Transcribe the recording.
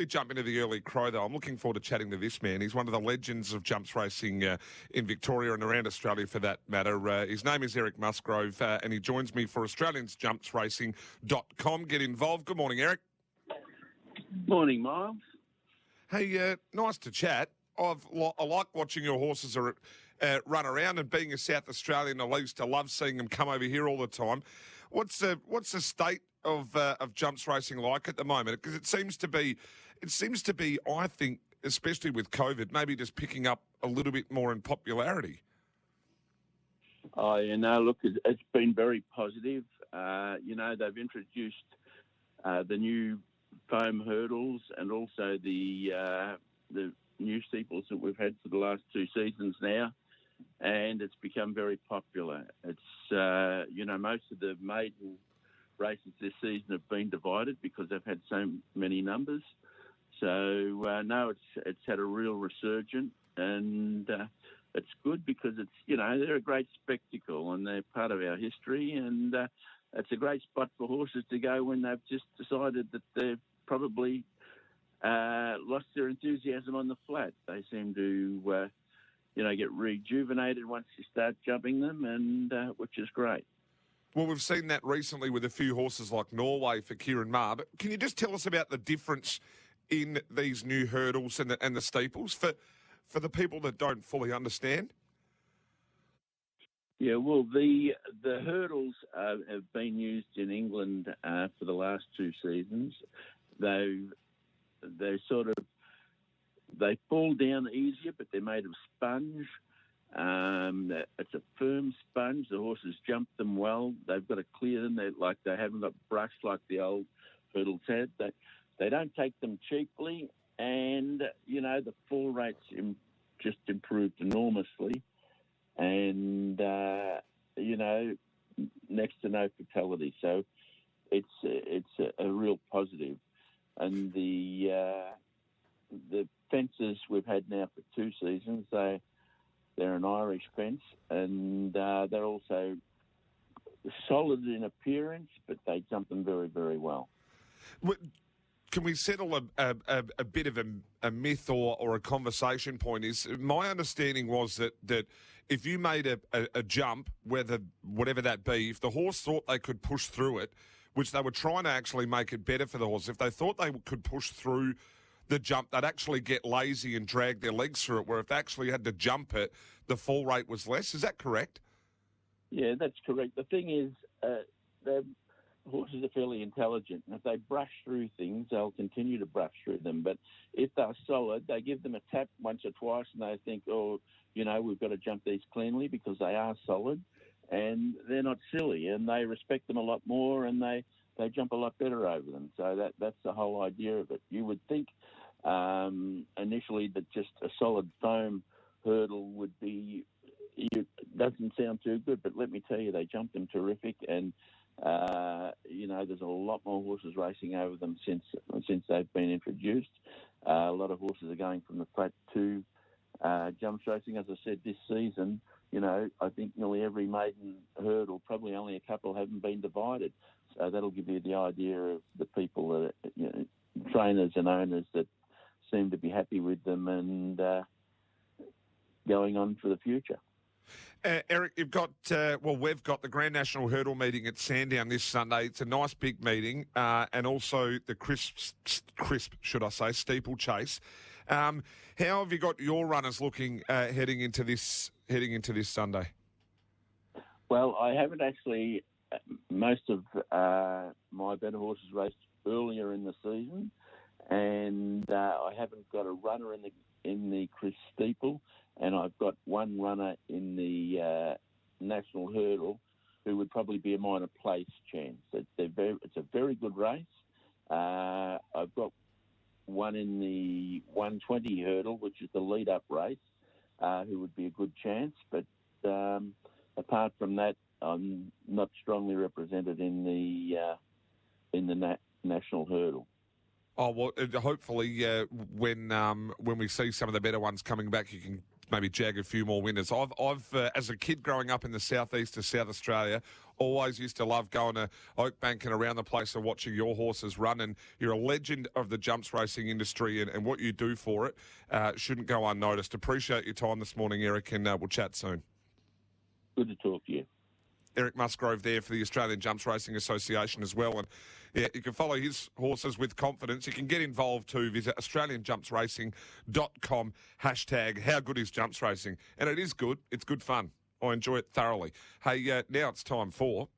We jump into the early crow, though. I'm looking forward to chatting to this man. He's one of the legends of jumps racing in Victoria and around Australia, for that matter. His name is Eric Musgrove, and he joins me for AustraliansJumpsRacing.com. Get involved. Good morning, Eric. Morning, Miles. Hey, nice to chat. I like watching your horses run around, and being a South Australian, I used to love seeing them come over here all the time. What's the state of jumps racing like at the moment? Because it seems to be, I think, especially with COVID, maybe just picking up a little bit more in popularity. Oh, look, it's been very positive. They've introduced the new foam hurdles and also the new steeples that we've had for the last 2 seasons now, and it's become very popular. It's, most of the maiden races this season have been divided because they've had so many numbers. So, it's had a real resurgence, and it's good because it's, they're a great spectacle and they're part of our history, and it's a great spot for horses to go when they've just decided that they've probably lost their enthusiasm on the flat. They seem to, get rejuvenated once you start jumping them, and which is great. Well, we've seen that recently with a few horses like Norway for Kieran Maher. But can you just tell us about the difference in these new hurdles and the steeples for the people that don't fully understand? Yeah, well, the hurdles have been used in England for the last 2 seasons. They fall down easier, but they're made of sponge. It's a firm sponge. The horses jump them well. They've got to clear them. They haven't got brush like the old hurdles had. They don't take them cheaply, and the fall rates just improved enormously, and next to no fatality. So it's a real positive. And the fences we've had now for 2 seasons, they're an Irish fence, and they're also solid in appearance, but they jump them very, very well. Can we settle a bit of a myth or a conversation point? Is my understanding was that if you made a jump, whatever that be, if the horse thought they could push through it, which they were trying to actually make it better for the horse, if they thought they could push through the jump, they'd actually get lazy and drag their legs through it, where if they actually had to jump it, the fall rate was less. Is that correct? Yeah, that's correct. The thing is, the horses are fairly intelligent, and if they brush through things, they'll continue to brush through them. But if they're solid, they give them a tap once or twice, and they think, we've got to jump these cleanly because they are solid, and they're not silly, and they respect them a lot more, and they jump a lot better over them. So that's the whole idea of it. You would think initially that just a solid foam hurdle would be, it doesn't sound too good, but let me tell you, they jump them terrific, and there's a lot more horses racing over them since they've been introduced. A lot of horses are going from the flat to jumps racing. As I said, this season, I think nearly every maiden hurdle, probably only a couple haven't been divided. So that'll give you the idea of the people that, trainers and owners that seem to be happy with them and going on for the future. Eric, we've got the Grand National Hurdle meeting at Sandown this Sunday. It's a nice big meeting, and also the crisp, steeplechase. How have you got your runners looking heading into this Sunday? Well, I haven't actually. Most of my better horses raced earlier in the season, and I haven't got a runner in the Chris Steeple, and I've got one runner in the National Hurdle who would probably be a minor place chance. It's a very good race. I've got one in the 120 hurdle, which is the lead-up race, who would be a good chance. But apart from that, I'm not strongly represented in the National Hurdle. Oh well, hopefully when we see some of the better ones coming back, you can maybe jag a few more winners. I've as a kid growing up in the southeast of South Australia, always used to love going to Oakbank and around the place and watching your horses run. And you're a legend of the jumps racing industry, and what you do for it shouldn't go unnoticed. Appreciate your time this morning, Eric, and we'll chat soon. Good to talk to you. Eric Musgrove there for the Australian Jumps Racing Association as well. And yeah, you can follow his horses with confidence. You can get involved too. Visit australianjumpsracing.com, hashtag how good is jumps racing. And it is good. It's good fun. I enjoy it thoroughly. Hey, now it's time for